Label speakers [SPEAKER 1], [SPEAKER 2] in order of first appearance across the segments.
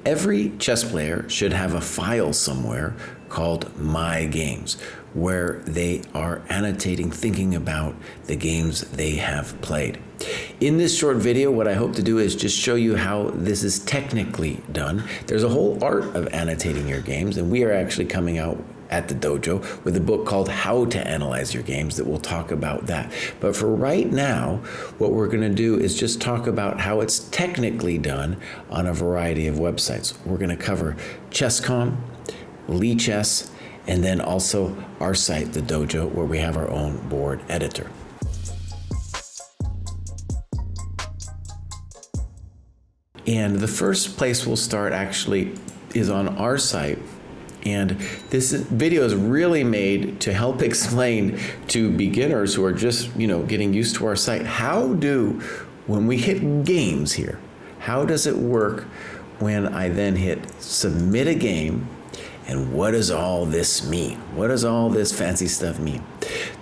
[SPEAKER 1] every chess player should have a file somewhere called My Games, where they are annotating, thinking about the games they have played. In this short video, what I hope to do is just show you how this is technically done. There's a whole art of annotating your games, and we are actually coming out at the dojo with a book called How to Analyze Your Games that will talk about that. But for right now, what we're going to do is just talk about how it's technically done on a variety of websites. We're going to cover Chess.com, Lichess, and then also our site, the Dojo, where we have our own board editor. And the first place we'll start actually is on our site. And this video is really made to help explain to beginners who are just, getting used to our site, when we hit games here, how does it work when I then hit submit a game, and what does all this mean? What does all this fancy stuff mean?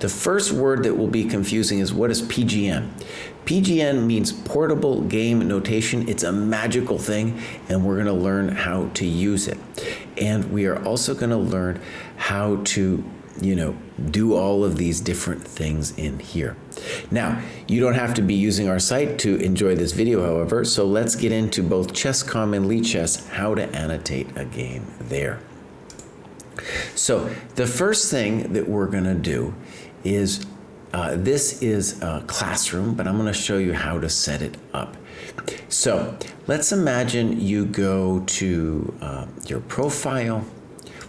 [SPEAKER 1] The first word that will be confusing is, what is PGN? PGN means portable game notation. It's a magical thing, and we're going to learn how to use it. And we are also going to learn how to, do all of these different things in here. Now, you don't have to be using our site to enjoy this video, however, so let's get into both Chess.com and Lichess, how to annotate a game there. So the first thing that we're going to do is, this is a classroom, but I'm going to show you how to set it up. So let's imagine you go to your profile.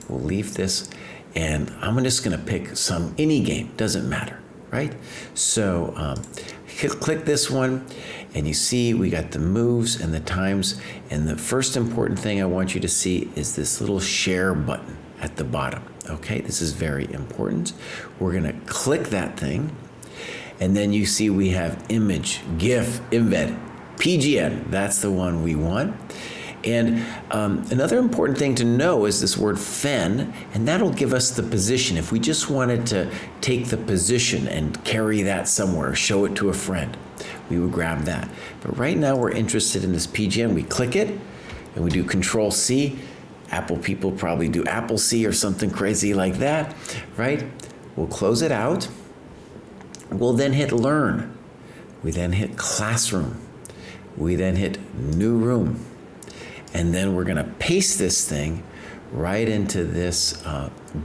[SPEAKER 1] We'll leave this, and I'm just going to pick any game, doesn't matter, right? So click this one, and you see we got the moves and the times, and the first important thing I want you to see is this little share button at the bottom. Okay, this is very important. We're going to click that thing, and then you see we have image, GIF, embed, PGN. That's the one we want. And another important thing to know is this word fen, and that'll give us the position. If we just wanted to take the position and carry that somewhere, show it to a friend, we would grab that. But right now we're interested in this PGN. We click it, and we do Control C. Apple people probably do Apple C or something crazy like that, right? We'll close it out. We'll then hit Learn. We then hit Classroom. We then hit New Room. And then we're going to paste this thing right into this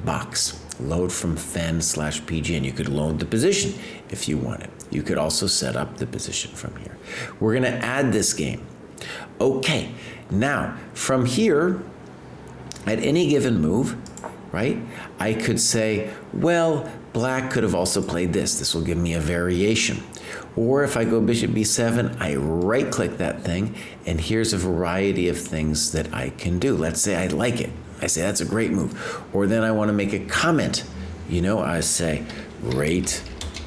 [SPEAKER 1] box. Load from fen/PGN. You could load the position if you want it. You could also set up the position from here. We're going to add this game. Okay, now from here, at any given move, right, I could say, well, black could have also played this. This will give me a variation. Or if I go bishop b7, I right-click that thing, and here's a variety of things that I can do. Let's say I like it. I say, that's a great move. Or then I want to make a comment. I say, great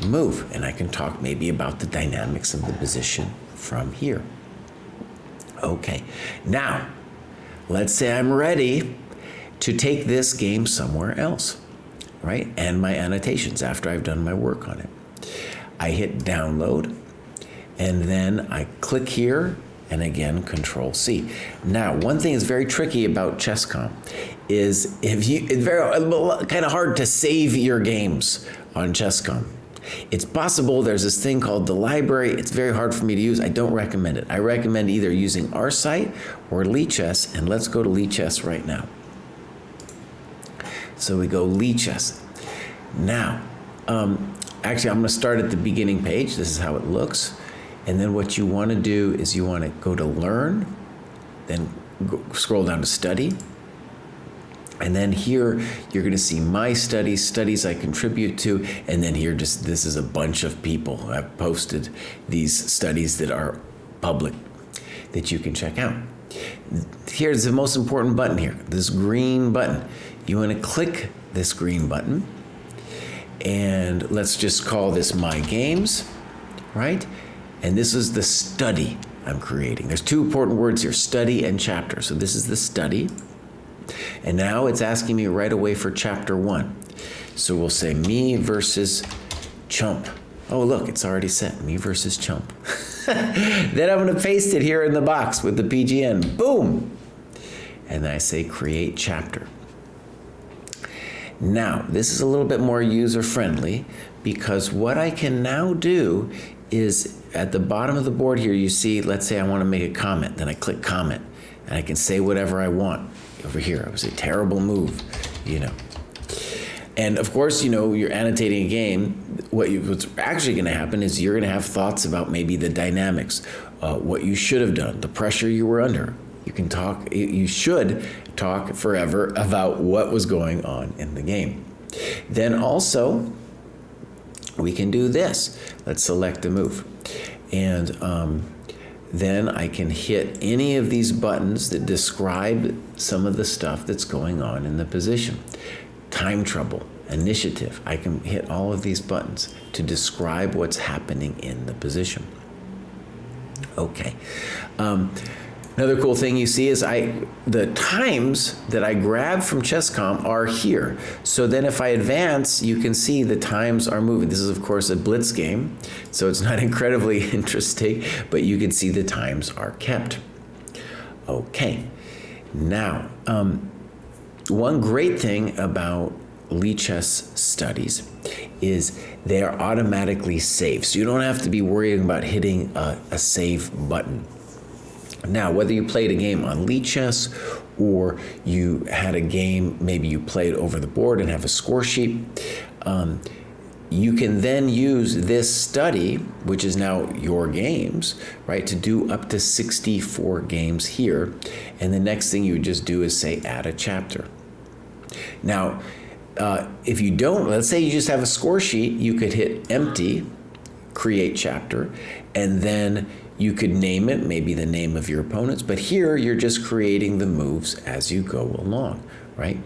[SPEAKER 1] move. And I can talk maybe about the dynamics of the position from here. Okay, now, let's say I'm ready to take this game somewhere else, right? And my annotations after I've done my work on it. I hit download, and then I click here, and again, Control C. Now, one thing that's very tricky about Chess.com is it's very kind of hard to save your games on Chess.com. It's possible. There's this thing called the library. It's very hard for me to use. I don't recommend it. I recommend either using our site or Lichess, and let's go to Lichess right now. So we go Lichess. Now, actually, I'm going to start at the beginning page. This is how it looks. And then what you want to do is you want to go to Learn, then scroll down to Study. And then here, you're going to see My Studies, studies I contribute to. And then here, this is a bunch of people who have posted these studies that are public that you can check out. Here's the most important button here, this green button. You want to click this green button, and let's just call this My Games, right? And this is the study I'm creating. There's two important words here, study and chapter. So this is the study. And now it's asking me right away for chapter 1. So we'll say me versus chump. Oh, look, it's already set, me versus chump. Then I'm going to paste it here in the box with the PGN. Boom. and then I say create chapter. Now, this is a little bit more user-friendly because what I can now do is at the bottom of the board here, you see, let's say I want to make a comment, then I click comment, and I can say whatever I want. Over here, it was a terrible move, you know. And of course, you know, you're annotating a game. What's actually going to happen is you're going to have thoughts about maybe the dynamics, what you should have done, the pressure you were under. You should talk forever about what was going on in the game. Then also, we can do this. Let's select a move. And then I can hit any of these buttons that describe some of the stuff that's going on in the position. Time trouble, initiative. I can hit all of these buttons to describe what's happening in the position. Okay. Another cool thing you see is the times that I grab from ChessCom are here. So then if I advance, you can see the times are moving. This is, of course, a blitz game, so it's not incredibly interesting, but you can see the times are kept. Okay. Now, one great thing about Lichess studies is they are automatically saved. So you don't have to be worrying about hitting a save button. Now, whether you played a game on Lichess or you had a game, maybe you played over the board and have a score sheet, you can then use this study, which is now your games, right, to do up to 64 games here. And the next thing you would just do is say add a chapter. Now, if you don't, let's say you just have a score sheet, you could hit empty, create chapter, and then you could name it, maybe the name of your opponents, but here you're just creating the moves as you go along, right?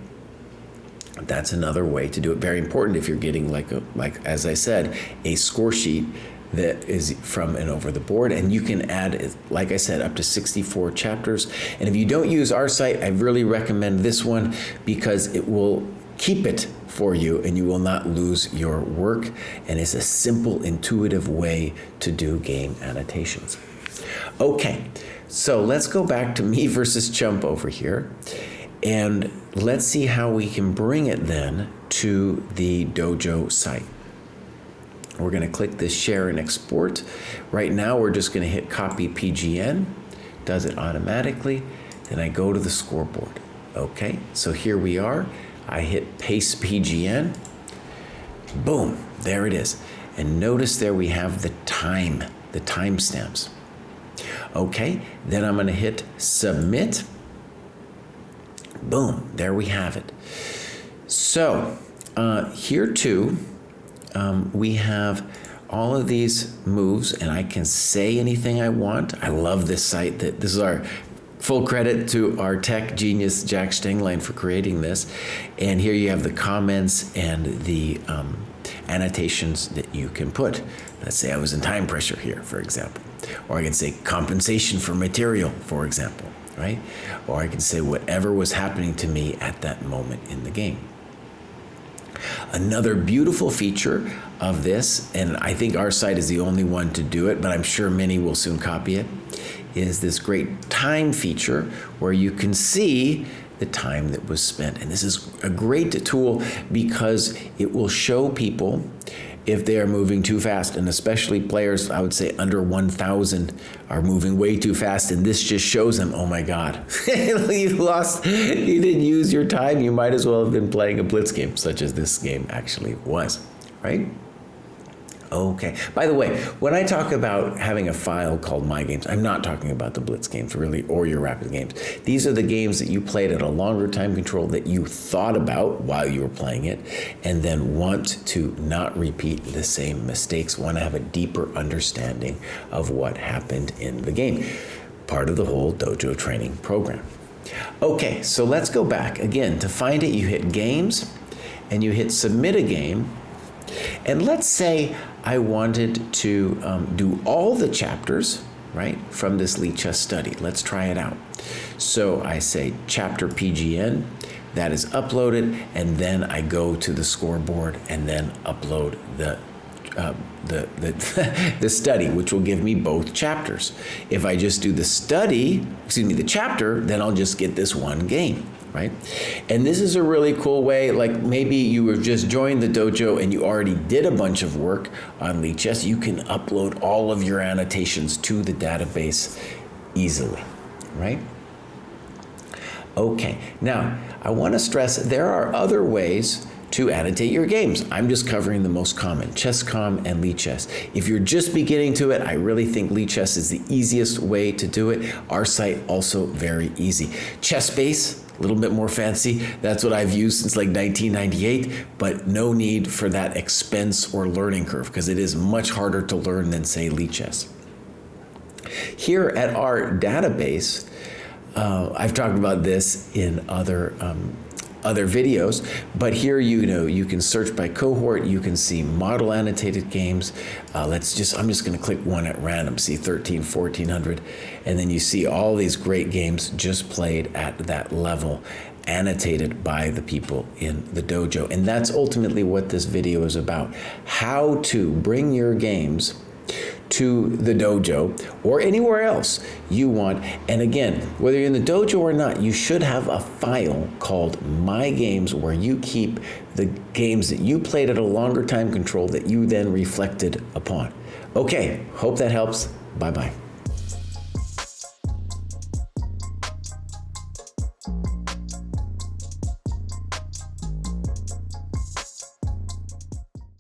[SPEAKER 1] That's another way to do it. Very important if you're getting like as I said, a score sheet that is from and over the board, and you can add, like I said, up to 64 chapters. And if you don't use our site, I really recommend this one because it will keep it for you and you will not lose your work. And it's a simple, intuitive way to do game annotations. Okay, so let's go back to me versus Chump over here. And let's see how we can bring it then to the Dojo site. We're going to click this share and export. Right now, we're just going to hit copy PGN. Does it automatically. Then I go to the scoreboard. Okay, so here we are. I hit paste PGN. Boom, there it is. And notice there we have the timestamps. Okay, then I'm going to hit submit. Boom, there we have it. So here too, we have all of these moves and I can say anything I want. I love this site. This is our full credit to our tech genius, Jack Stenglein, for creating this. And here you have the comments and the annotations that you can put. Let's say I was in time pressure here, for example. Or I can say compensation for material, for example, right? Or I can say whatever was happening to me at that moment in the game. Another beautiful feature of this, and I think our site is the only one to do it, but I'm sure many will soon copy it, is this great time feature where you can see the time that was spent. And this is a great tool because it will show people if they are moving too fast, and especially players, I would say under 1,000 are moving way too fast, and this just shows them, oh my God, you lost, you didn't use your time, you might as well have been playing a blitz game, such as this game actually was, right? Okay. By the way, when I talk about having a file called My Games, I'm not talking about the blitz games really, or your rapid games. These are the games that you played at a longer time control that you thought about while you were playing it, and then want to not repeat the same mistakes, want to have a deeper understanding of what happened in the game. Part of the whole Dojo training program. Okay, so let's go back. Again, to find it, you hit Games, and you hit Submit a Game. And let's say I wanted to do all the chapters, right, from this Lichess study. Let's try it out. So I say chapter PGN, that is uploaded, and then I go to the scoreboard and then upload the the study, which will give me both chapters. If I just do the chapter, then I'll just get this one game, right? And this is a really cool way, like maybe you have just joined the dojo and you already did a bunch of work on Lichess. You can upload all of your annotations to the database easily, right? Okay, now I want to stress there are other ways to annotate your games. I'm just covering the most common, ChessCom and Lichess. If you're just beginning to it, I really think Lichess is the easiest way to do it. Our site also very easy. ChessBase, a little bit more fancy. That's what I've used since like 1998, but no need for that expense or learning curve because it is much harder to learn than say Lichess. Here at our database, I've talked about this in other videos, but here you can search by cohort. You can see model annotated games. I'm just going to click one at random. See 1400, and then you see all these great games just played at that level, annotated by the people in the dojo. And that's ultimately what this video is about: how to bring your games to the dojo or anywhere else you want. And again, whether you're in the dojo or not, you should have a file called My Games where you keep the games that you played at a longer time control that you then reflected upon. Okay, hope that helps. Bye-bye.